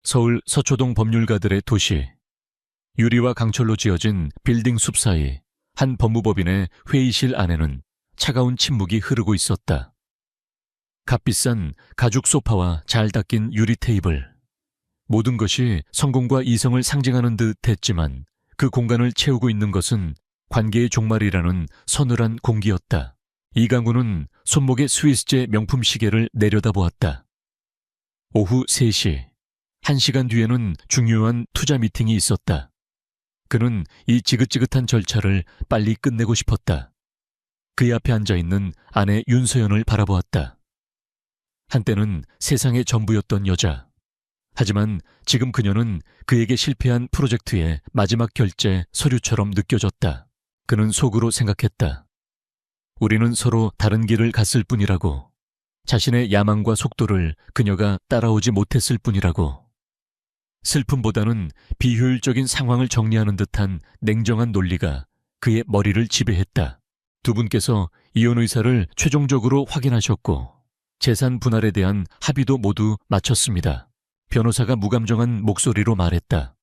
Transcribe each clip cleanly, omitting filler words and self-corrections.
서울 서초동 법률가들의 도시. 유리와 강철로 지어진 빌딩 숲 사이 한 법무법인의 회의실 안에는 차가운 침묵이 흐르고 있었다. 값비싼 가죽 소파와 잘 닦인 유리 테이블. 모든 것이 성공과 이성을 상징하는 듯 했지만 그 공간을 채우고 있는 것은 관계의 종말이라는 서늘한 공기였다. 이강구는 손목에 스위스제 명품 시계를 내려다보았다. 오후 3시. 1시간 뒤에는 중요한 투자 미팅이 있었다. 그는 이 지긋지긋한 절차를 빨리 끝내고 싶었다. 그의 앞에 앉아있는 아내 윤서연을 바라보았다. 한때는 세상의 전부였던 여자. 하지만 지금 그녀는 그에게 실패한 프로젝트의 마지막 결제 서류처럼 느껴졌다. 그는 속으로 생각했다. 우리는 서로 다른 길을 갔을 뿐이라고. 자신의 야망과 속도를 그녀가 따라오지 못했을 뿐이라고. 슬픔보다는 비효율적인 상황을 정리하는 듯한 냉정한 논리가 그의 머리를 지배했다. 두 분께서 이혼 의사를 최종적으로 확인하셨고 재산 분할에 대한 합의도 모두 마쳤습니다. 변호사가 무감정한 목소리로 말했다.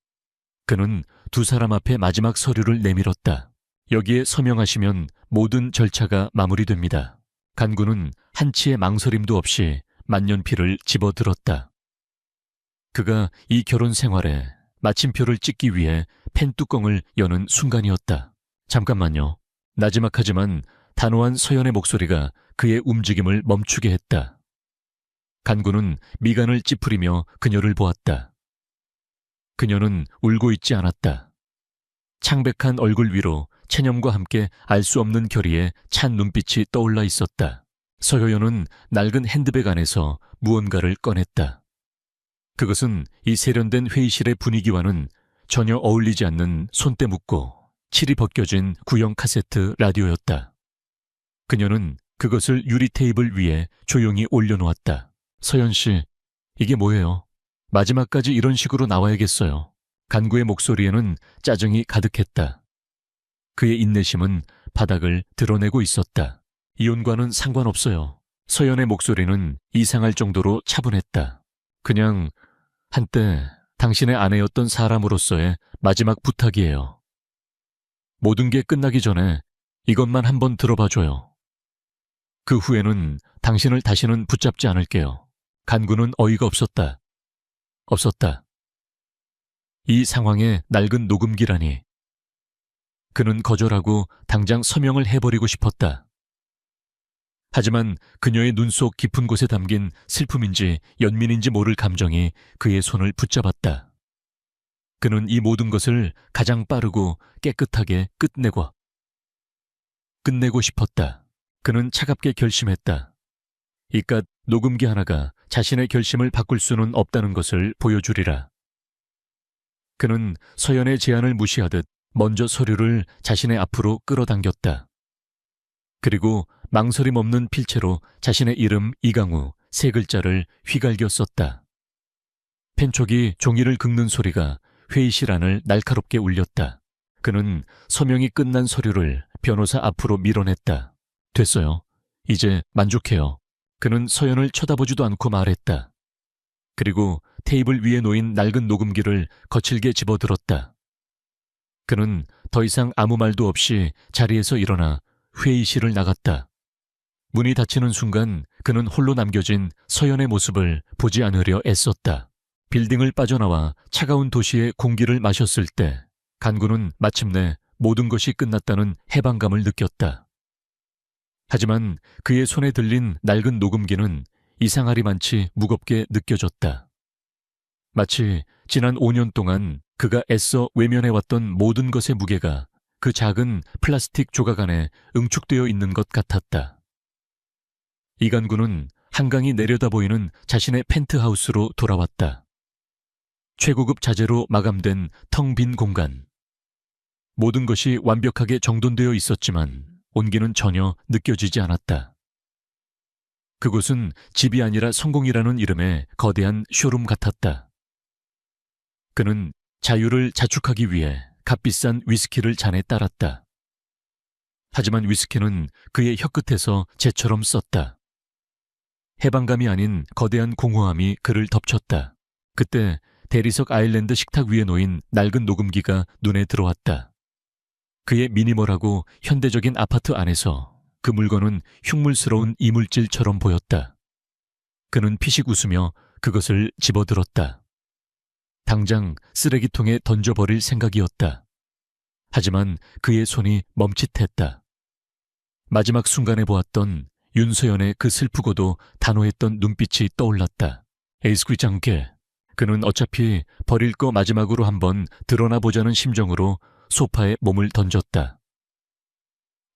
그는 두 사람 앞에 마지막 서류를 내밀었다. 여기에 서명하시면 모든 절차가 마무리됩니다. 간구는 한치의 망설임도 없이 만년필을 집어들었다. 그가 이 결혼 생활에 마침표를 찍기 위해 펜 뚜껑을 여는 순간이었다. 잠깐만요. 나지막하지만 단호한 서연의 목소리가 그의 움직임을 멈추게 했다. 간구는 미간을 찌푸리며 그녀를 보았다. 그녀는 울고 있지 않았다. 창백한 얼굴 위로 체념과 함께 알 수 없는 결의의 찬 눈빛이 떠올라 있었다. 서효연은 낡은 핸드백 안에서 무언가를 꺼냈다. 그것은 이 세련된 회의실의 분위기와는 전혀 어울리지 않는 손때 묶고 칠이 벗겨진 구형 카세트 라디오였다. 그녀는 그것을 유리 테이블 위에 조용히 올려놓았다. 서연 씨, 이게 뭐예요? 마지막까지 이런 식으로 나와야겠어요. 간구의 목소리에는 짜증이 가득했다. 그의 인내심은 바닥을 드러내고 있었다. 이혼과는 상관없어요. 서연의 목소리는 이상할 정도로 차분했다. 그냥 한때 당신의 아내였던 사람으로서의 마지막 부탁이에요. 모든 게 끝나기 전에 이것만 한번 들어봐줘요. 그 후에는 당신을 다시는 붙잡지 않을게요. 간구는 어이가 없었다. 이 상황에 낡은 녹음기라니. 그는 거절하고 당장 서명을 해버리고 싶었다. 하지만 그녀의 눈 속 깊은 곳에 담긴 슬픔인지 연민인지 모를 감정이 그의 손을 붙잡았다. 그는 이 모든 것을 가장 빠르고 깨끗하게 끝내고 싶었다. 그는 차갑게 결심했다. 이깟 녹음기 하나가 자신의 결심을 바꿀 수는 없다는 것을 보여주리라. 그는 서연의 제안을 무시하듯 먼저 서류를 자신의 앞으로 끌어당겼다. 그리고 망설임 없는 필체로 자신의 이름 이강우 3글자를 휘갈겨 썼다. 펜촉이 종이를 긁는 소리가 회의실 안을 날카롭게 울렸다. 그는 서명이 끝난 서류를 변호사 앞으로 밀어냈다. 됐어요. 이제 만족해요. 그는 서연을 쳐다보지도 않고 말했다. 그리고 테이블 위에 놓인 낡은 녹음기를 거칠게 집어들었다. 그는 더 이상 아무 말도 없이 자리에서 일어나 회의실을 나갔다. 문이 닫히는 순간 그는 홀로 남겨진 서연의 모습을 보지 않으려 애썼다. 빌딩을 빠져나와 차가운 도시의 공기를 마셨을 때 간구는 마침내 모든 것이 끝났다는 해방감을 느꼈다. 하지만 그의 손에 들린 낡은 녹음기는 이상하리만치 무겁게 느껴졌다. 마치 지난 5년 동안 그가 애써 외면해왔던 모든 것의 무게가 그 작은 플라스틱 조각 안에 응축되어 있는 것 같았다. 이간구는 한강이 내려다 보이는 자신의 펜트하우스로 돌아왔다. 최고급 자재로 마감된 텅 빈 공간. 모든 것이 완벽하게 정돈되어 있었지만 온기는 전혀 느껴지지 않았다. 그곳은 집이 아니라 성공이라는 이름의 거대한 쇼룸 같았다. 그는 자유를 자축하기 위해 값비싼 위스키를 잔에 따랐다. 하지만 위스키는 그의 혀끝에서 재처럼 썼다. 해방감이 아닌 거대한 공허함이 그를 덮쳤다. 그때 대리석 아일랜드 식탁 위에 놓인 낡은 녹음기가 눈에 들어왔다. 그의 미니멀하고 현대적인 아파트 안에서 그 물건은 흉물스러운 이물질처럼 보였다. 그는 피식 웃으며 그것을 집어들었다. 당장 쓰레기통에 던져버릴 생각이었다. 하지만 그의 손이 멈칫했다. 마지막 순간에 보았던 윤서연의 그 슬프고도 단호했던 눈빛이 떠올랐다. 에이스퀴지 않게 그는 어차피 버릴 거 마지막으로 한번 드러나 보자는 심정으로 소파에 몸을 던졌다.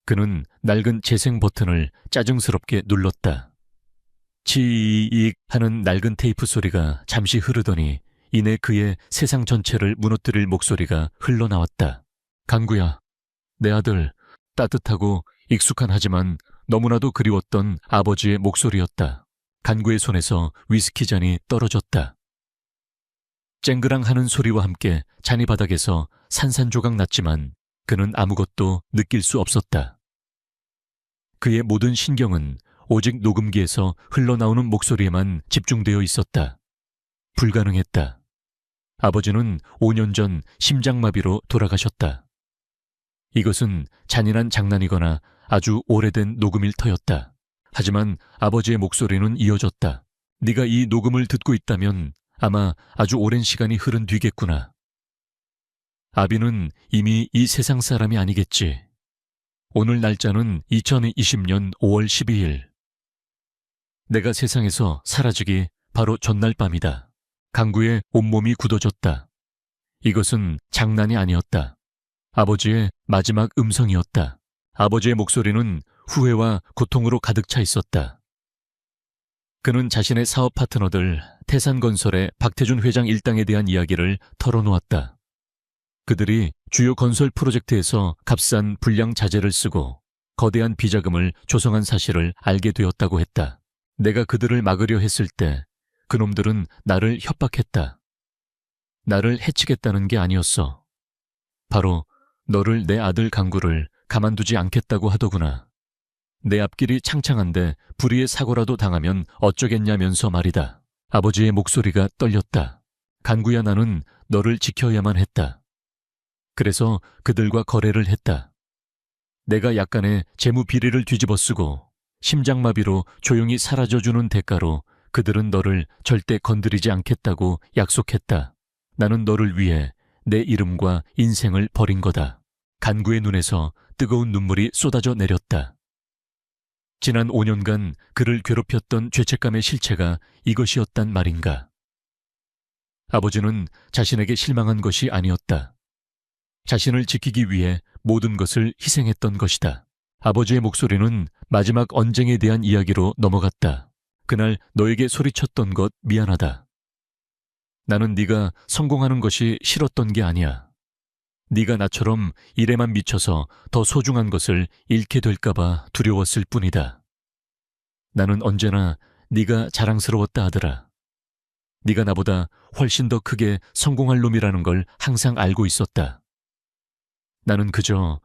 그는 낡은 재생 버튼을 짜증스럽게 눌렀다. 치익 하는 낡은 테이프 소리가 잠시 흐르더니 이내 그의 세상 전체를 무너뜨릴 목소리가 흘러나왔다. 간구야, 내 아들. 따뜻하고 익숙한 하지만 너무나도 그리웠던 아버지의 목소리였다. 간구의 손에서 위스키 잔이 떨어졌다. 쨍그랑하는 소리와 함께 잔이 바닥에서 산산조각 났지만 그는 아무것도 느낄 수 없었다. 그의 모든 신경은 오직 녹음기에서 흘러나오는 목소리에만 집중되어 있었다. 불가능했다. 아버지는 5년 전 심장마비로 돌아가셨다. 이것은 잔인한 장난이거나 아주 오래된 녹음 일터였다. 하지만 아버지의 목소리는 이어졌다. 네가 이 녹음을 듣고 있다면 아마 아주 오랜 시간이 흐른 뒤겠구나. 아비는 이미 이 세상 사람이 아니겠지. 오늘 날짜는 2020년 5월 12일. 내가 세상에서 사라지기 바로 전날 밤이다. 강구의 온몸이 굳어졌다. 이것은 장난이 아니었다. 아버지의 마지막 음성이었다. 아버지의 목소리는 후회와 고통으로 가득 차 있었다. 그는 자신의 사업 파트너들 태산건설의 박태준 회장 일당에 대한 이야기를 털어놓았다. 그들이 주요 건설 프로젝트에서 값싼 불량 자재를 쓰고 거대한 비자금을 조성한 사실을 알게 되었다고 했다. 내가 그들을 막으려 했을 때 그놈들은 나를 협박했다. 나를 해치겠다는 게 아니었어. 바로 너를, 내 아들 강구를 가만두지 않겠다고 하더구나. 내 앞길이 창창한데 불의의 사고라도 당하면 어쩌겠냐면서 말이다. 아버지의 목소리가 떨렸다. 간구야, 나는 너를 지켜야만 했다. 그래서 그들과 거래를 했다. 내가 약간의 재무 비리를 뒤집어 쓰고 심장마비로 조용히 사라져주는 대가로 그들은 너를 절대 건드리지 않겠다고 약속했다. 나는 너를 위해 내 이름과 인생을 버린 거다. 간구의 눈에서 뜨거운 눈물이 쏟아져 내렸다. 지난 5년간 그를 괴롭혔던 죄책감의 실체가 이것이었단 말인가. 아버지는 자신에게 실망한 것이 아니었다. 자신을 지키기 위해 모든 것을 희생했던 것이다. 아버지의 목소리는 마지막 언쟁에 대한 이야기로 넘어갔다. 그날 너에게 소리쳤던 것 미안하다. 나는 네가 성공하는 것이 싫었던 게 아니야. 네가 나처럼 일에만 미쳐서 더 소중한 것을 잃게 될까봐 두려웠을 뿐이다. 나는 언제나 네가 자랑스러웠다 아들아. 네가 나보다 훨씬 더 크게 성공할 놈이라는 걸 항상 알고 있었다. 나는 그저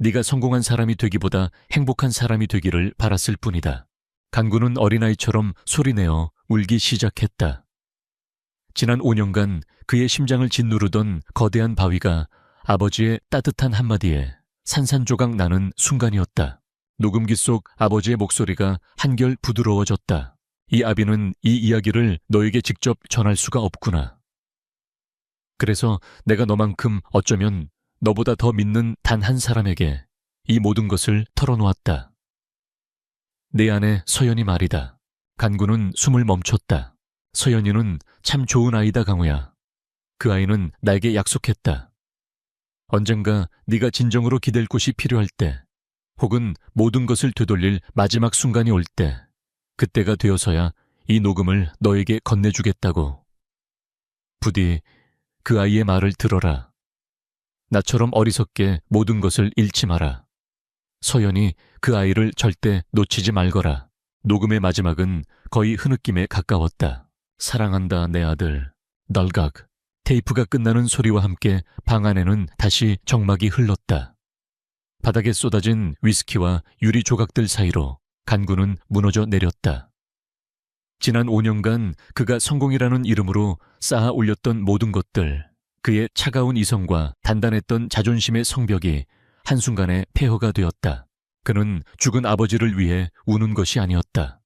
네가 성공한 사람이 되기보다 행복한 사람이 되기를 바랐을 뿐이다. 간구는 어린아이처럼 소리내어 울기 시작했다. 지난 5년간 그의 심장을 짓누르던 거대한 바위가 아버지의 따뜻한 한마디에 산산조각 나는 순간이었다. 녹음기 속 아버지의 목소리가 한결 부드러워졌다. 이 아비는 이 이야기를 너에게 직접 전할 수가 없구나. 그래서 내가 너만큼 어쩌면 너보다 더 믿는 단 한 사람에게 이 모든 것을 털어놓았다. 내 아내 서연이 말이다. 간구는 숨을 멈췄다. 서연이는 참 좋은 아이다 강우야. 그 아이는 나에게 약속했다. 언젠가 네가 진정으로 기댈 곳이 필요할 때 혹은 모든 것을 되돌릴 마지막 순간이 올 때 그때가 되어서야 이 녹음을 너에게 건네주겠다고. 부디 그 아이의 말을 들어라. 나처럼 어리석게 모든 것을 잃지 마라. 서연이 그 아이를 절대 놓치지 말거라. 녹음의 마지막은 거의 흐느낌에 가까웠다. 사랑한다 내 아들. 널각. 테이프가 끝나는 소리와 함께 방 안에는 다시 정막이 흘렀다. 바닥에 쏟아진 위스키와 유리 조각들 사이로 간구는 무너져 내렸다. 지난 5년간 그가 성공이라는 이름으로 쌓아 올렸던 모든 것들, 그의 차가운 이성과 단단했던 자존심의 성벽이 한순간에 폐허가 되었다. 그는 죽은 아버지를 위해 우는 것이 아니었다.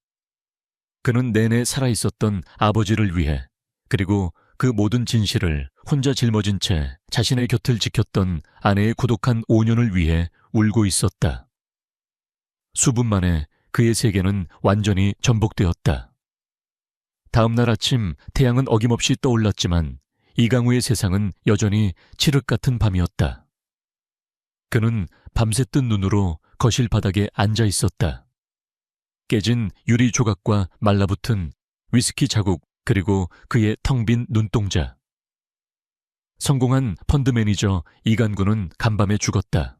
그는 내내 살아있었던 아버지를 위해, 그리고 그 모든 진실을 혼자 짊어진 채 자신의 곁을 지켰던 아내의 고독한 5년을 위해 울고 있었다. 수분 만에 그의 세계는 완전히 전복되었다. 다음 날 아침 태양은 어김없이 떠올랐지만 이강우의 세상은 여전히 칠흑 같은 밤이었다. 그는 밤새 뜬 눈으로 거실 바닥에 앉아 있었다. 깨진 유리 조각과 말라붙은 위스키 자국, 그리고 그의 텅 빈 눈동자. 성공한 펀드 매니저 이간구는 간밤에 죽었다.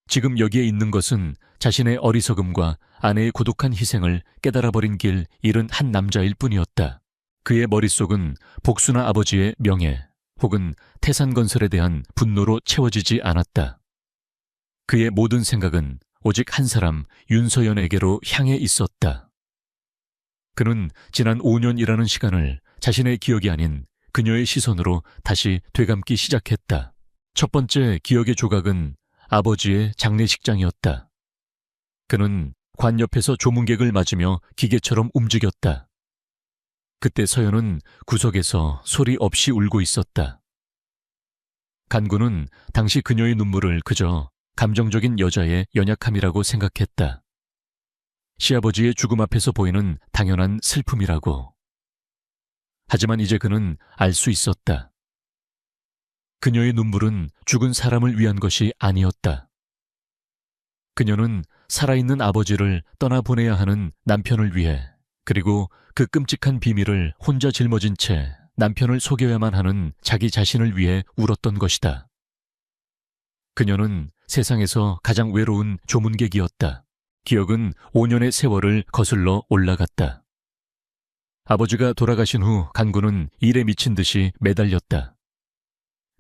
지금 여기에 있는 것은 자신의 어리석음과 아내의 고독한 희생을 깨달아버린 길 잃은 한 남자일 뿐이었다. 그의 머릿속은 복수나 아버지의 명예 혹은 태산건설에 대한 분노로 채워지지 않았다. 그의 모든 생각은 오직 한 사람 윤서연에게로 향해 있었다. 그는 지난 5년이라는 시간을 자신의 기억이 아닌 그녀의 시선으로 다시 되감기 시작했다. 첫 번째 기억의 조각은 아버지의 장례식장이었다. 그는 관 옆에서 조문객을 맞으며 기계처럼 움직였다. 그때 서연은 구석에서 소리 없이 울고 있었다. 간구는 당시 그녀의 눈물을 그저 감정적인 여자의 연약함이라고 생각했다. 시아버지의 죽음 앞에서 보이는 당연한 슬픔이라고. 하지만 이제 그는 알 수 있었다. 그녀의 눈물은 죽은 사람을 위한 것이 아니었다. 그녀는 살아있는 아버지를 떠나보내야 하는 남편을 위해, 그리고 그 끔찍한 비밀을 혼자 짊어진 채 남편을 속여야만 하는 자기 자신을 위해 울었던 것이다. 그녀는 세상에서 가장 외로운 조문객이었다. 기억은 5년의 세월을 거슬러 올라갔다. 아버지가 돌아가신 후 간구는 일에 미친 듯이 매달렸다.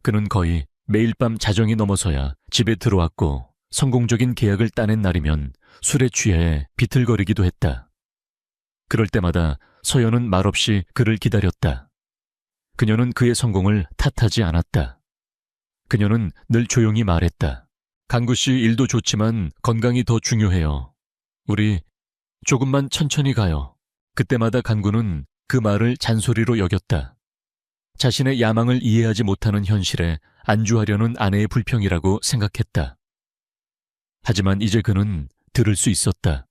그는 거의 매일 밤 자정이 넘어서야 집에 들어왔고 성공적인 계약을 따낸 날이면 술에 취해 비틀거리기도 했다. 그럴 때마다 서연은 말없이 그를 기다렸다. 그녀는 그의 성공을 탓하지 않았다. 그녀는 늘 조용히 말했다. 간구 씨 일도 좋지만 건강이 더 중요해요. 우리 조금만 천천히 가요. 그때마다 간구는 그 말을 잔소리로 여겼다. 자신의 야망을 이해하지 못하는 현실에 안주하려는 아내의 불평이라고 생각했다. 하지만 이제 그는 들을 수 있었다.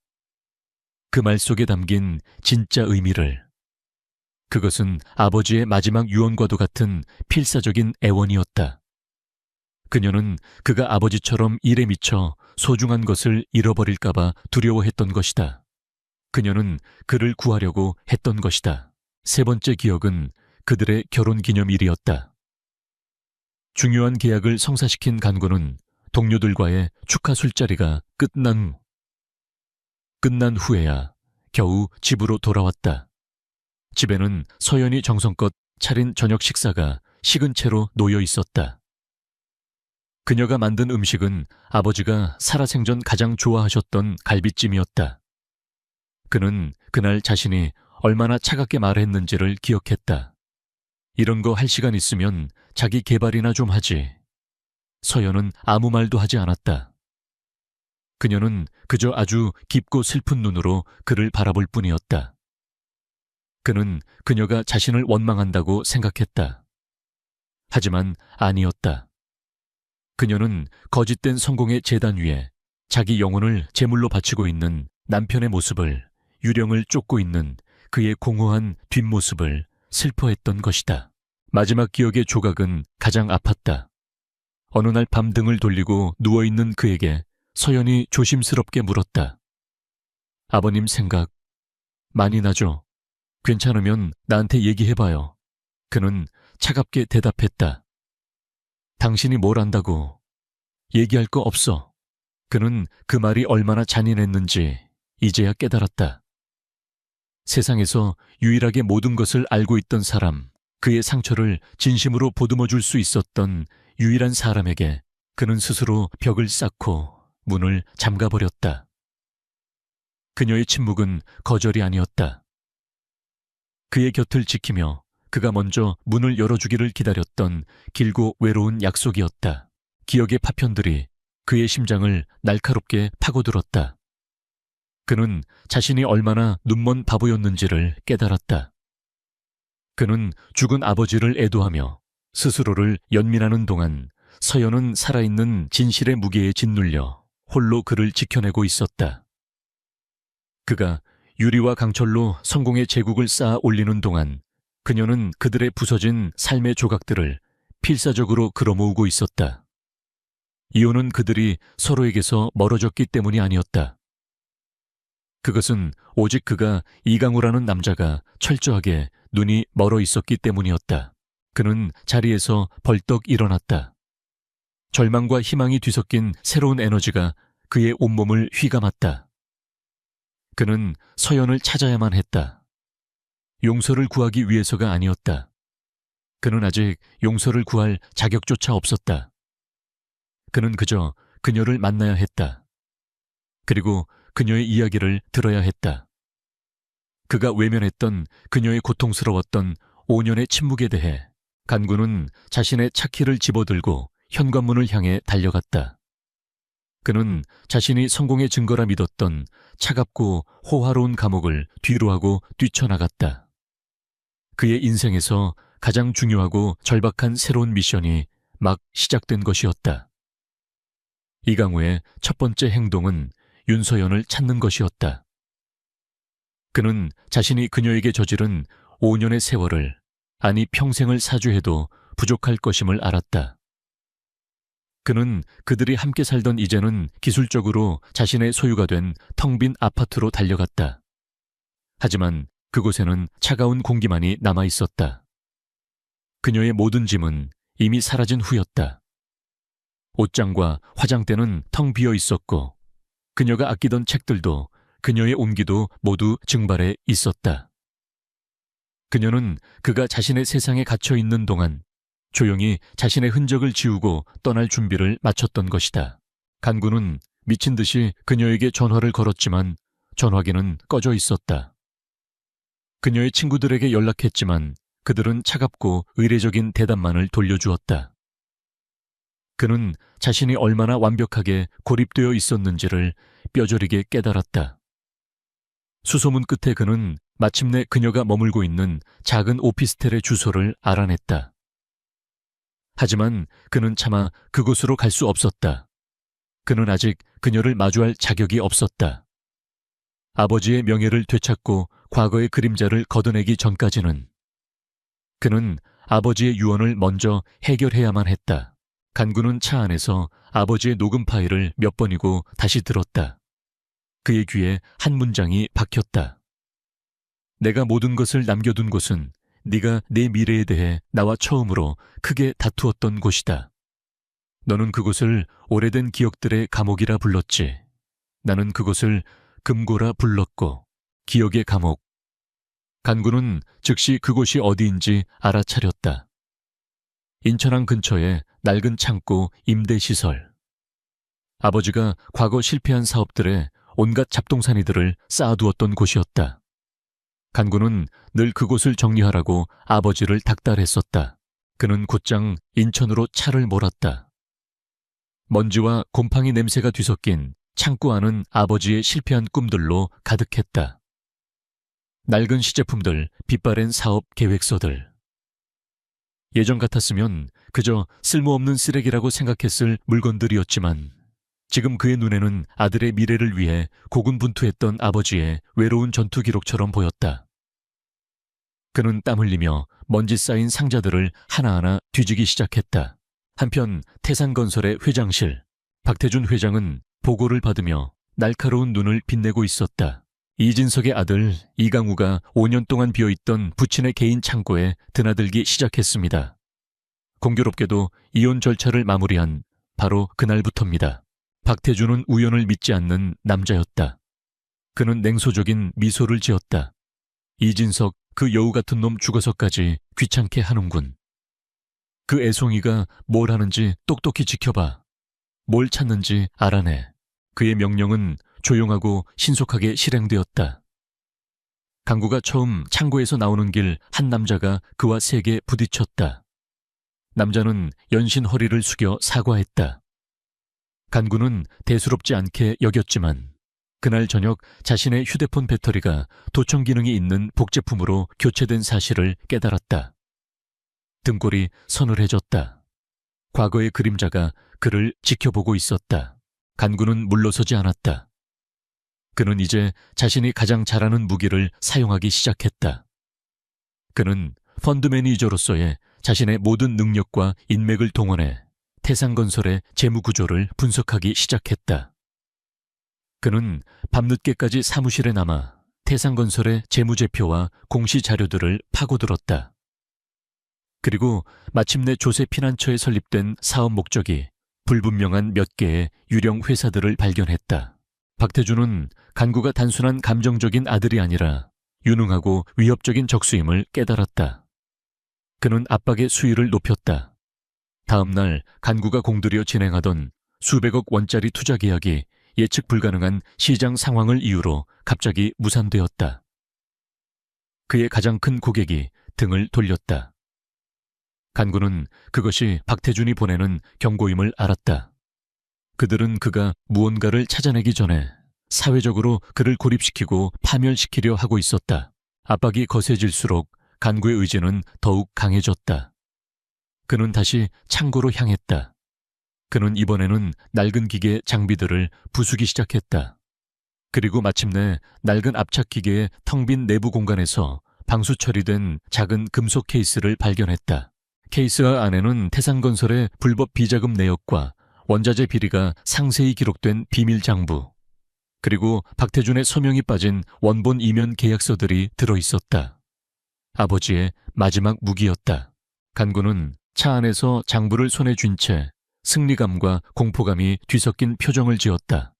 그 말 속에 담긴 진짜 의미를. 그것은 아버지의 마지막 유언과도 같은 필사적인 애원이었다. 그녀는 그가 아버지처럼 일에 미쳐 소중한 것을 잃어버릴까봐 두려워했던 것이다. 그녀는 그를 구하려고 했던 것이다. 세 번째 기억은 그들의 결혼기념일이었다. 중요한 계약을 성사시킨 간구는 동료들과의 축하 술자리가 끝난 후에야 겨우 집으로 돌아왔다. 집에는 서연이 정성껏 차린 저녁 식사가 식은 채로 놓여 있었다. 그녀가 만든 음식은 아버지가 살아생전 가장 좋아하셨던 갈비찜이었다. 그는 그날 자신이 얼마나 차갑게 말했는지를 기억했다. 이런 거 할 시간 있으면 자기 개발이나 좀 하지. 서연은 아무 말도 하지 않았다. 그녀는 그저 아주 깊고 슬픈 눈으로 그를 바라볼 뿐이었다. 그는 그녀가 자신을 원망한다고 생각했다. 하지만 아니었다. 그녀는 거짓된 성공의 제단 위에 자기 영혼을 제물로 바치고 있는 남편의 모습을, 유령을 쫓고 있는 그의 공허한 뒷모습을 슬퍼했던 것이다. 마지막 기억의 조각은 가장 아팠다. 어느 날 밤 등을 돌리고 누워있는 그에게 서연이 조심스럽게 물었다. 아버님 생각 많이 나죠? 괜찮으면 나한테 얘기해봐요. 그는 차갑게 대답했다. 당신이 뭘 안다고. 얘기할 거 없어. 그는 그 말이 얼마나 잔인했는지 이제야 깨달았다. 세상에서 유일하게 모든 것을 알고 있던 사람, 그의 상처를 진심으로 보듬어 줄 수 있었던 유일한 사람에게 그는 스스로 벽을 쌓고 문을 잠가버렸다. 그녀의 침묵은 거절이 아니었다. 그의 곁을 지키며 그가 먼저 문을 열어주기를 기다렸던 길고 외로운 약속이었다. 기억의 파편들이 그의 심장을 날카롭게 파고들었다. 그는 자신이 얼마나 눈먼 바보였는지를 깨달았다. 그는 죽은 아버지를 애도하며 스스로를 연민하는 동안 서연은 살아있는 진실의 무게에 짓눌려 홀로 그를 지켜내고 있었다. 그가 유리와 강철로 성공의 제국을 쌓아 올리는 동안 그녀는 그들의 부서진 삶의 조각들을 필사적으로 끌어모으고 있었다. 이유는 그들이 서로에게서 멀어졌기 때문이 아니었다. 그것은 오직 그가 이강우라는 남자가 철저하게 눈이 멀어 있었기 때문이었다. 그는 자리에서 벌떡 일어났다. 절망과 희망이 뒤섞인 새로운 에너지가 그의 온몸을 휘감았다. 그는 서연을 찾아야만 했다. 용서를 구하기 위해서가 아니었다. 그는 아직 용서를 구할 자격조차 없었다. 그는 그저 그녀를 만나야 했다. 그리고 그녀의 이야기를 들어야 했다. 그가 외면했던 그녀의 고통스러웠던 5년의 침묵에 대해 간구는 자신의 차키를 집어들고 현관문을 향해 달려갔다. 그는 자신이 성공의 증거라 믿었던 차갑고 호화로운 감옥을 뒤로하고 뛰쳐나갔다. 그의 인생에서 가장 중요하고 절박한 새로운 미션이 막 시작된 것이었다. 이강우의 첫 번째 행동은 윤서연을 찾는 것이었다. 그는 자신이 그녀에게 저지른 5년의 세월을, 아니 평생을 사죄해도 부족할 것임을 알았다. 그는 그들이 함께 살던 이제는 기술적으로 자신의 소유가 된 텅 빈 아파트로 달려갔다. 하지만 그곳에는 차가운 공기만이 남아 있었다. 그녀의 모든 짐은 이미 사라진 후였다. 옷장과 화장대는 텅 비어 있었고 그녀가 아끼던 책들도 그녀의 온기도 모두 증발해 있었다. 그녀는 그가 자신의 세상에 갇혀 있는 동안 조용히 자신의 흔적을 지우고 떠날 준비를 마쳤던 것이다. 간구는 미친 듯이 그녀에게 전화를 걸었지만 전화기는 꺼져 있었다. 그녀의 친구들에게 연락했지만 그들은 차갑고 의례적인 대답만을 돌려주었다. 그는 자신이 얼마나 완벽하게 고립되어 있었는지를 뼈저리게 깨달았다. 수소문 끝에 그는 마침내 그녀가 머물고 있는 작은 오피스텔의 주소를 알아냈다. 하지만 그는 차마 그곳으로 갈 수 없었다. 그는 아직 그녀를 마주할 자격이 없었다. 아버지의 명예를 되찾고 과거의 그림자를 걷어내기 전까지는 그는 아버지의 유언을 먼저 해결해야만 했다. 간구는 차 안에서 아버지의 녹음 파일을 몇 번이고 다시 들었다. 그의 귀에 한 문장이 박혔다. 내가 모든 것을 남겨둔 곳은 네가 내 미래에 대해 나와 처음으로 크게 다투었던 곳이다. 너는 그곳을 오래된 기억들의 감옥이라 불렀지. 나는 그곳을 금고라 불렀고 기억의 감옥. 간구는 즉시 그곳이 어디인지 알아차렸다. 인천항 근처의 낡은 창고 임대시설. 아버지가 과거 실패한 사업들에 온갖 잡동사니들을 쌓아두었던 곳이었다. 간구는 늘 그곳을 정리하라고 아버지를 닥달했었다. 그는 곧장 인천으로 차를 몰았다. 먼지와 곰팡이 냄새가 뒤섞인 창고 안은 아버지의 실패한 꿈들로 가득했다. 낡은 시제품들, 빛바랜 사업 계획서들. 예전 같았으면 그저 쓸모없는 쓰레기라고 생각했을 물건들이었지만 지금 그의 눈에는 아들의 미래를 위해 고군분투했던 아버지의 외로운 전투 기록처럼 보였다. 그는 땀 흘리며 먼지 쌓인 상자들을 하나하나 뒤지기 시작했다. 한편 태산건설의 회장실, 박태준 회장은 보고를 받으며 날카로운 눈을 빛내고 있었다. 이진석의 아들 이강우가 5년 동안 비어있던 부친의 개인 창고에 드나들기 시작했습니다. 공교롭게도 이혼 절차를 마무리한 바로 그날부터입니다. 박태준은 우연을 믿지 않는 남자였다. 그는 냉소적인 미소를 지었다. 이진석 그 여우 같은 놈 죽어서까지 귀찮게 하는군. 그 애송이가 뭘 하는지 똑똑히 지켜봐. 뭘 찾는지 알아내. 그의 명령은 조용하고 신속하게 실행되었다. 강구가 처음 창고에서 나오는 길 한 남자가 그와 세게 부딪혔다. 남자는 연신 허리를 숙여 사과했다. 간구는 대수롭지 않게 여겼지만 그날 저녁 자신의 휴대폰 배터리가 도청 기능이 있는 복제품으로 교체된 사실을 깨달았다. 등골이 서늘해졌다. 과거의 그림자가 그를 지켜보고 있었다. 간구는 물러서지 않았다. 그는 이제 자신이 가장 잘하는 무기를 사용하기 시작했다. 그는 펀드 매니저로서의 자신의 모든 능력과 인맥을 동원해 태상건설의 재무구조를 분석하기 시작했다. 그는 밤늦게까지 사무실에 남아 태상건설의 재무제표와 공시자료들을 파고들었다. 그리고 마침내 조세 피난처에 설립된 사업 목적이 불분명한 몇 개의 유령 회사들을 발견했다. 박태준은 간구가 단순한 감정적인 아들이 아니라 유능하고 위협적인 적수임을 깨달았다. 그는 압박의 수위를 높였다. 다음 날 간구가 공들여 진행하던 수백억 원짜리 투자 계약이 예측 불가능한 시장 상황을 이유로 갑자기 무산되었다. 그의 가장 큰 고객이 등을 돌렸다. 간구는 그것이 박태준이 보내는 경고임을 알았다. 그들은 그가 무언가를 찾아내기 전에 사회적으로 그를 고립시키고 파멸시키려 하고 있었다. 압박이 거세질수록 간구의 의지는 더욱 강해졌다. 그는 다시 창고로 향했다. 그는 이번에는 낡은 기계 장비들을 부수기 시작했다. 그리고 마침내 낡은 압착기계의 텅 빈 내부 공간에서 방수 처리된 작은 금속 케이스를 발견했다. 케이스와 안에는 태상건설의 불법 비자금 내역과 원자재 비리가 상세히 기록된 비밀 장부, 그리고 박태준의 서명이 빠진 원본 이면 계약서들이 들어있었다. 아버지의 마지막 무기였다. 간구는 차 안에서 장부를 손에 쥔 채 승리감과 공포감이 뒤섞인 표정을 지었다.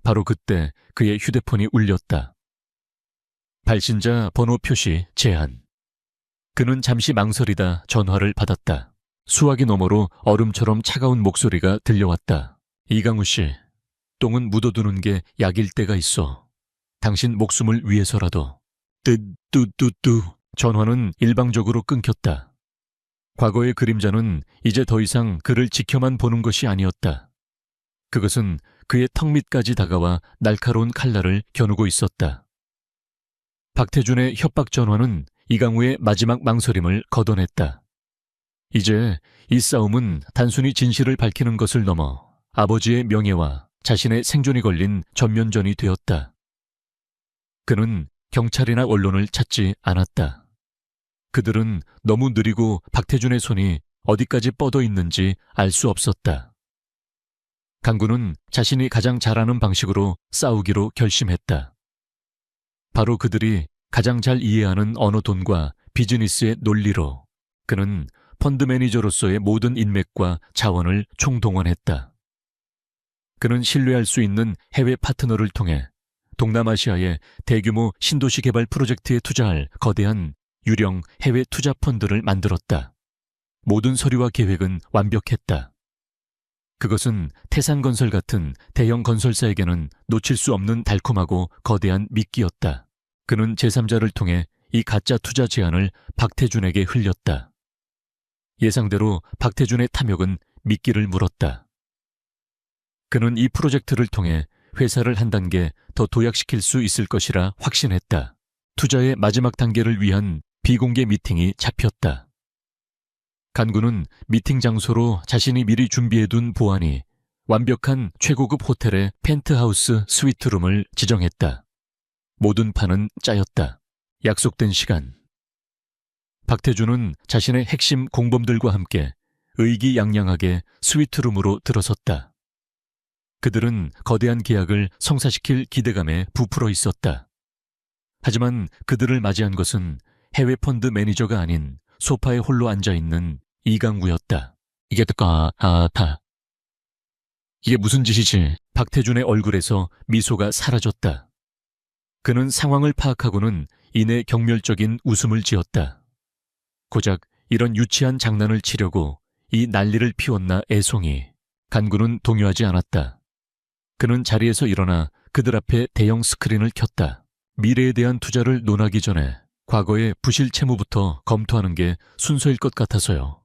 바로 그때 그의 휴대폰이 울렸다. 발신자 번호 표시 제한. 그는 잠시 망설이다 전화를 받았다. 수화기 너머로 얼음처럼 차가운 목소리가 들려왔다. 이강우 씨, 똥은 묻어두는 게 약일 때가 있어. 당신 목숨을 위해서라도. 뚜뚜뚜뚜. 전화는 일방적으로 끊겼다. 과거의 그림자는 이제 더 이상 그를 지켜만 보는 것이 아니었다. 그것은 그의 턱 밑까지 다가와 날카로운 칼날을 겨누고 있었다. 박태준의 협박 전화는 이강우의 마지막 망설임을 걷어냈다. 이제 이 싸움은 단순히 진실을 밝히는 것을 넘어 아버지의 명예와 자신의 생존이 걸린 전면전이 되었다. 그는 경찰이나 언론을 찾지 않았다. 그들은 너무 느리고 박태준의 손이 어디까지 뻗어 있는지 알 수 없었다. 간구는 자신이 가장 잘하는 방식으로 싸우기로 결심했다. 바로 그들이 가장 잘 이해하는 언어돈과 비즈니스의 논리로 그는 펀드 매니저로서의 모든 인맥과 자원을 총동원했다. 그는 신뢰할 수 있는 해외 파트너를 통해 동남아시아의 대규모 신도시 개발 프로젝트에 투자할 거대한 유령 해외 투자 펀드를 만들었다. 모든 서류와 계획은 완벽했다. 그것은 태산건설 같은 대형 건설사에게는 놓칠 수 없는 달콤하고 거대한 미끼였다. 그는 제3자를 통해 이 가짜 투자 제안을 박태준에게 흘렸다. 예상대로 박태준의 탐욕은 미끼를 물었다. 그는 이 프로젝트를 통해 회사를 한 단계 더 도약시킬 수 있을 것이라 확신했다. 투자의 마지막 단계를 위한 비공개 미팅이 잡혔다. 간구는 미팅 장소로 자신이 미리 준비해둔 보안이 완벽한 최고급 호텔의 펜트하우스 스위트룸을 지정했다. 모든 판은 짜였다. 약속된 시간. 박태준은 자신의 핵심 공범들과 함께 의기양양하게 스위트룸으로 들어섰다. 그들은 거대한 계약을 성사시킬 기대감에 부풀어 있었다. 하지만 그들을 맞이한 것은 해외 펀드 매니저가 아닌 소파에 홀로 앉아있는 이강구였다. 이게 무슨 짓이지? 박태준의 얼굴에서 미소가 사라졌다. 그는 상황을 파악하고는 이내 경멸적인 웃음을 지었다. 고작 이런 유치한 장난을 치려고 이 난리를 피웠나 애송이. 간구는 동요하지 않았다. 그는 자리에서 일어나 그들 앞에 대형 스크린을 켰다. 미래에 대한 투자를 논하기 전에 과거의 부실 채무부터 검토하는 게 순서일 것 같아서요.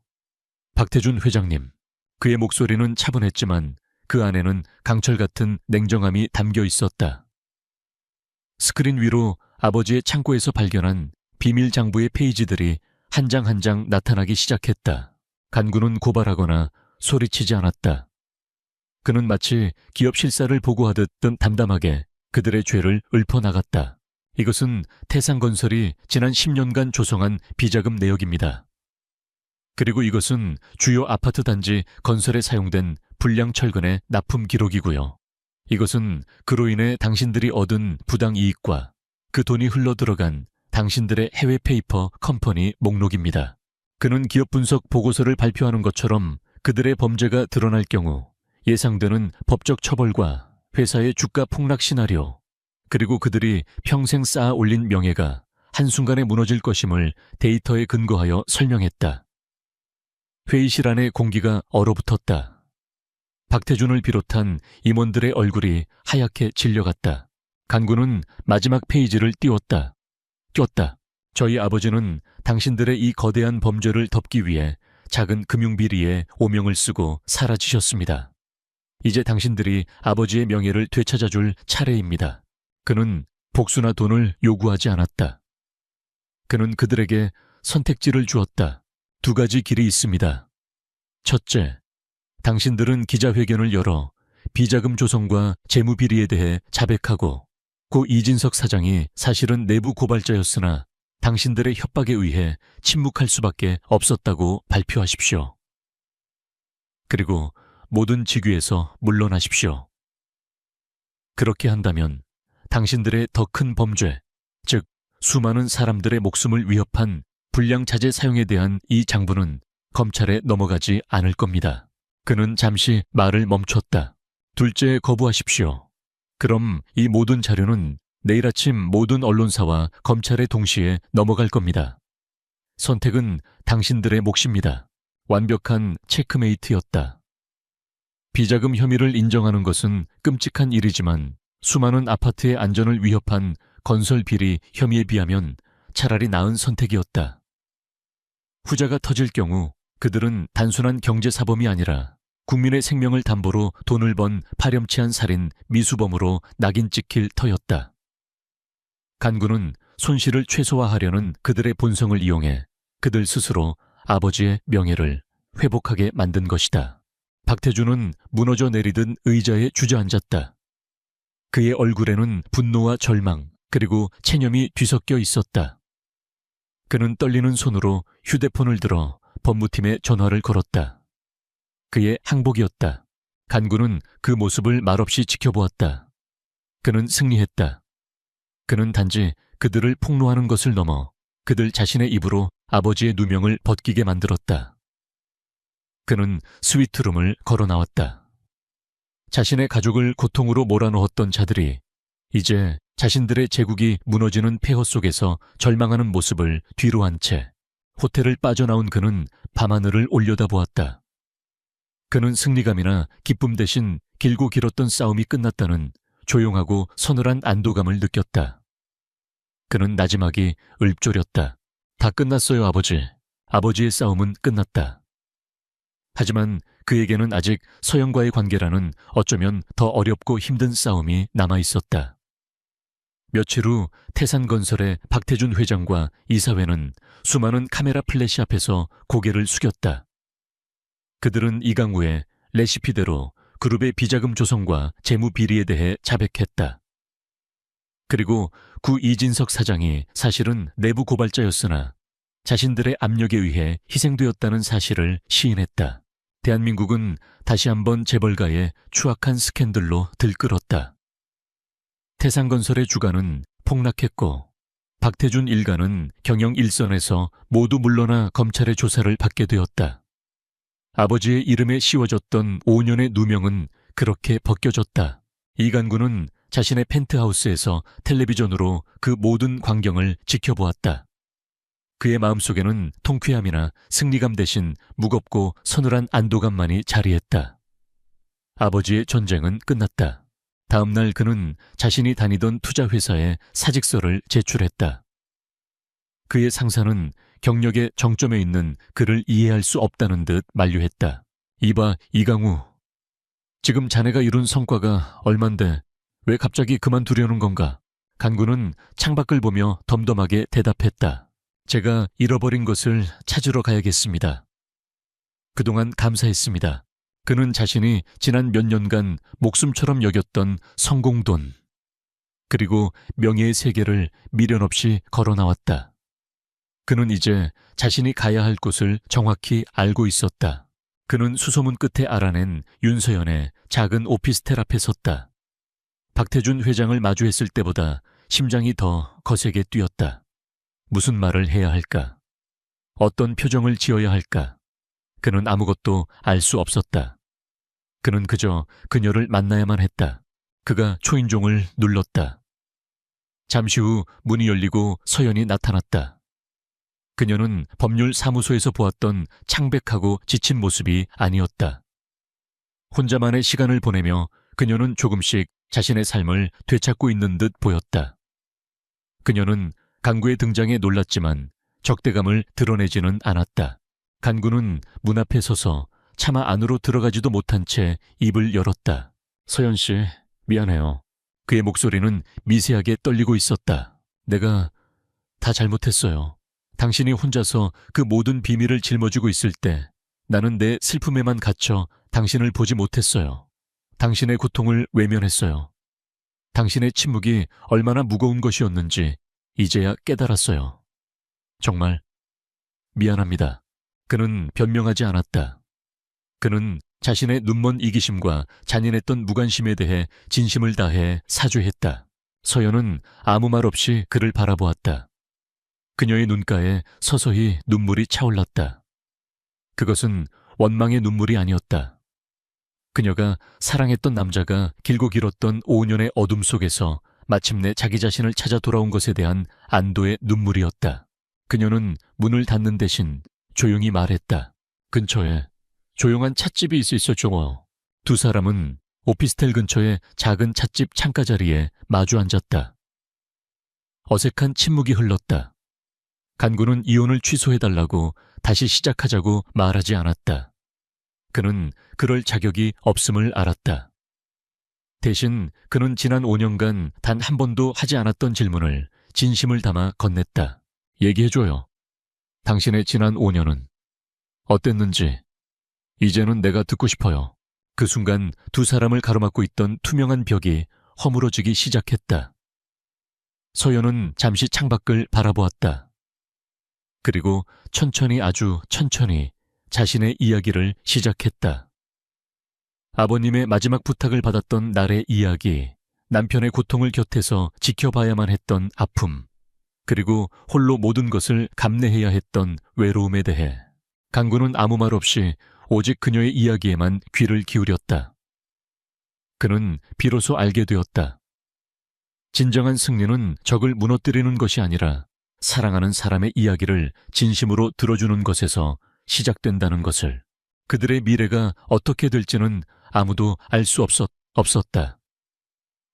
박태준 회장님, 그의 목소리는 차분했지만 그 안에는 강철 같은 냉정함이 담겨 있었다. 스크린 위로 아버지의 창고에서 발견한 비밀 장부의 페이지들이 한 장 한 장 나타나기 시작했다. 간구는 고발하거나 소리치지 않았다. 그는 마치 기업 실사를 보고하듯 담담하게 그들의 죄를 읊어나갔다. 이것은 태상건설이 지난 10년간 조성한 비자금 내역입니다. 그리고 이것은 주요 아파트 단지 건설에 사용된 불량 철근의 납품 기록이고요. 이것은 그로 인해 당신들이 얻은 부당 이익과 그 돈이 흘러들어간 당신들의 해외 페이퍼 컴퍼니 목록입니다. 그는 기업 분석 보고서를 발표하는 것처럼 그들의 범죄가 드러날 경우 예상되는 법적 처벌과 회사의 주가 폭락 시나리오, 그리고 그들이 평생 쌓아 올린 명예가 한순간에 무너질 것임을 데이터에 근거하여 설명했다. 회의실 안의 공기가 얼어붙었다. 박태준을 비롯한 임원들의 얼굴이 하얗게 질려갔다. 간구는 마지막 페이지를 띄웠다. 꼈다. 저희 아버지는 당신들의 이 거대한 범죄를 덮기 위해 작은 금융비리에 오명을 쓰고 사라지셨습니다. 이제 당신들이 아버지의 명예를 되찾아줄 차례입니다. 그는 복수나 돈을 요구하지 않았다. 그는 그들에게 선택지를 주었다. 2가지 길이 있습니다. 첫째, 당신들은 기자회견을 열어 비자금 조성과 재무비리에 대해 자백하고 고 이진석 사장이 사실은 내부 고발자였으나 당신들의 협박에 의해 침묵할 수밖에 없었다고 발표하십시오. 그리고 모든 직위에서 물러나십시오. 그렇게 한다면 당신들의 더 큰 범죄, 즉 수많은 사람들의 목숨을 위협한 불량자재 사용에 대한 이 장부는 검찰에 넘어가지 않을 겁니다. 그는 잠시 말을 멈췄다. 둘째, 거부하십시오. 그럼 이 모든 자료는 내일 아침 모든 언론사와 검찰에 동시에 넘어갈 겁니다. 선택은 당신들의 몫입니다. 완벽한 체크메이트였다. 비자금 혐의를 인정하는 것은 끔찍한 일이지만 수많은 아파트의 안전을 위협한 건설 비리 혐의에 비하면 차라리 나은 선택이었다. 후자가 터질 경우 그들은 단순한 경제사범이 아니라 국민의 생명을 담보로 돈을 번 파렴치한 살인 미수범으로 낙인 찍힐 터였다. 간구는 손실을 최소화하려는 그들의 본성을 이용해 그들 스스로 아버지의 명예를 회복하게 만든 것이다. 박태준은 무너져 내리던 의자에 주저앉았다. 그의 얼굴에는 분노와 절망 그리고 체념이 뒤섞여 있었다. 그는 떨리는 손으로 휴대폰을 들어 법무팀에 전화를 걸었다. 그의 항복이었다. 간구는 그 모습을 말없이 지켜보았다. 그는 승리했다. 그는 단지 그들을 폭로하는 것을 넘어 그들 자신의 입으로 아버지의 누명을 벗기게 만들었다. 그는 스위트룸을 걸어 나왔다. 자신의 가족을 고통으로 몰아넣었던 자들이 이제 자신들의 제국이 무너지는 폐허 속에서 절망하는 모습을 뒤로 한 채 호텔을 빠져나온 그는 밤하늘을 올려다보았다. 그는 승리감이나 기쁨 대신 길고 길었던 싸움이 끝났다는 조용하고 서늘한 안도감을 느꼈다. 그는 나지막이 읊조렸다. 다 끝났어요, 아버지. 아버지의 싸움은 끝났다. 하지만 그에게는 아직 서영과의 관계라는 어쩌면 더 어렵고 힘든 싸움이 남아있었다. 며칠 후 태산건설의 박태준 회장과 이사회는 수많은 카메라 플래시 앞에서 고개를 숙였다. 그들은 이강우의 레시피대로 그룹의 비자금 조성과 재무 비리에 대해 자백했다. 그리고 구 이진석 사장이 사실은 내부 고발자였으나 자신들의 압력에 의해 희생되었다는 사실을 시인했다. 대한민국은 다시 한번 재벌가의 추악한 스캔들로 들끓었다. 태상건설의 주가는 폭락했고 박태준 일가는 경영 일선에서 모두 물러나 검찰의 조사를 받게 되었다. 아버지의 이름에 씌워졌던 5년의 누명은 그렇게 벗겨졌다. 이간구는 자신의 펜트하우스에서 텔레비전으로 그 모든 광경을 지켜보았다. 그의 마음속에는 통쾌함이나 승리감 대신 무겁고 서늘한 안도감만이 자리했다. 아버지의 전쟁은 끝났다. 다음 날 그는 자신이 다니던 투자회사에 사직서를 제출했다. 그의 상사는 경력의 정점에 있는 그를 이해할 수 없다는 듯 만류했다. 이봐, 이강우. 지금 자네가 이룬 성과가 얼만데 왜 갑자기 그만두려는 건가? 간구는 창밖을 보며 덤덤하게 대답했다. 제가 잃어버린 것을 찾으러 가야겠습니다. 그동안 감사했습니다. 그는 자신이 지난 몇 년간 목숨처럼 여겼던 성공돈, 그리고 명예의 세계를 미련 없이 걸어 나왔다. 그는 이제 자신이 가야 할 곳을 정확히 알고 있었다. 그는 수소문 끝에 알아낸 윤서연의 작은 오피스텔 앞에 섰다. 박태준 회장을 마주했을 때보다 심장이 더 거세게 뛰었다. 무슨 말을 해야 할까? 어떤 표정을 지어야 할까? 그는 아무것도 알 수 없었다. 그는 그저 그녀를 만나야만 했다. 그가 초인종을 눌렀다. 잠시 후 문이 열리고 서연이 나타났다. 그녀는 법률 사무소에서 보았던 창백하고 지친 모습이 아니었다. 혼자만의 시간을 보내며 그녀는 조금씩 자신의 삶을 되찾고 있는 듯 보였다. 그녀는 간구의 등장에 놀랐지만 적대감을 드러내지는 않았다. 간구는 문 앞에 서서 차마 안으로 들어가지도 못한 채 입을 열었다. 서연 씨, 미안해요. 그의 목소리는 미세하게 떨리고 있었다. 내가 다 잘못했어요. 당신이 혼자서 그 모든 비밀을 짊어지고 있을 때 나는 내 슬픔에만 갇혀 당신을 보지 못했어요. 당신의 고통을 외면했어요. 당신의 침묵이 얼마나 무거운 것이었는지 이제야 깨달았어요. 정말 미안합니다. 그는 변명하지 않았다. 그는 자신의 눈먼 이기심과 잔인했던 무관심에 대해 진심을 다해 사죄했다. 서연은 아무 말 없이 그를 바라보았다. 그녀의 눈가에 서서히 눈물이 차올랐다. 그것은 원망의 눈물이 아니었다. 그녀가 사랑했던 남자가 길고 길었던 5년의 어둠 속에서 마침내 자기 자신을 찾아 돌아온 것에 대한 안도의 눈물이었다. 그녀는 문을 닫는 대신 조용히 말했다. 근처에 조용한 찻집이 있었죠. 두 사람은 오피스텔 근처의 작은 찻집 창가 자리에 마주 앉았다. 어색한 침묵이 흘렀다. 간구는 이혼을 취소해달라고 다시 시작하자고 말하지 않았다. 그는 그럴 자격이 없음을 알았다. 대신 그는 지난 5년간 단 한 번도 하지 않았던 질문을 진심을 담아 건넸다. 얘기해줘요. 당신의 지난 5년은 어땠는지 이제는 내가 듣고 싶어요. 그 순간 두 사람을 가로막고 있던 투명한 벽이 허물어지기 시작했다. 서연은 잠시 창밖을 바라보았다. 그리고 천천히, 아주 천천히 자신의 이야기를 시작했다. 아버님의 마지막 부탁을 받았던 날의 이야기, 남편의 고통을 곁에서 지켜봐야만 했던 아픔, 그리고 홀로 모든 것을 감내해야 했던 외로움에 대해 간구는 아무 말 없이 오직 그녀의 이야기에만 귀를 기울였다. 그는 비로소 알게 되었다. 진정한 승리는 적을 무너뜨리는 것이 아니라 사랑하는 사람의 이야기를 진심으로 들어주는 것에서 시작된다는 것을. 그들의 미래가 어떻게 될지는 아무도 알 수 없었다.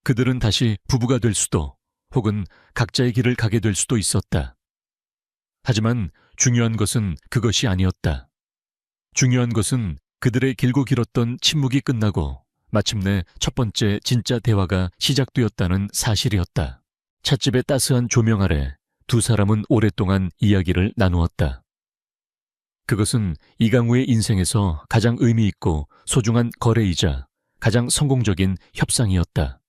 그들은 다시 부부가 될 수도 혹은 각자의 길을 가게 될 수도 있었다. 하지만 중요한 것은 그것이 아니었다. 중요한 것은 그들의 길고 길었던 침묵이 끝나고 마침내 첫 번째 진짜 대화가 시작되었다는 사실이었다. 찻집의 따스한 조명 아래 두 사람은 오랫동안 이야기를 나누었다. 그것은 이강우의 인생에서 가장 의미 있고 소중한 거래이자 가장 성공적인 협상이었다.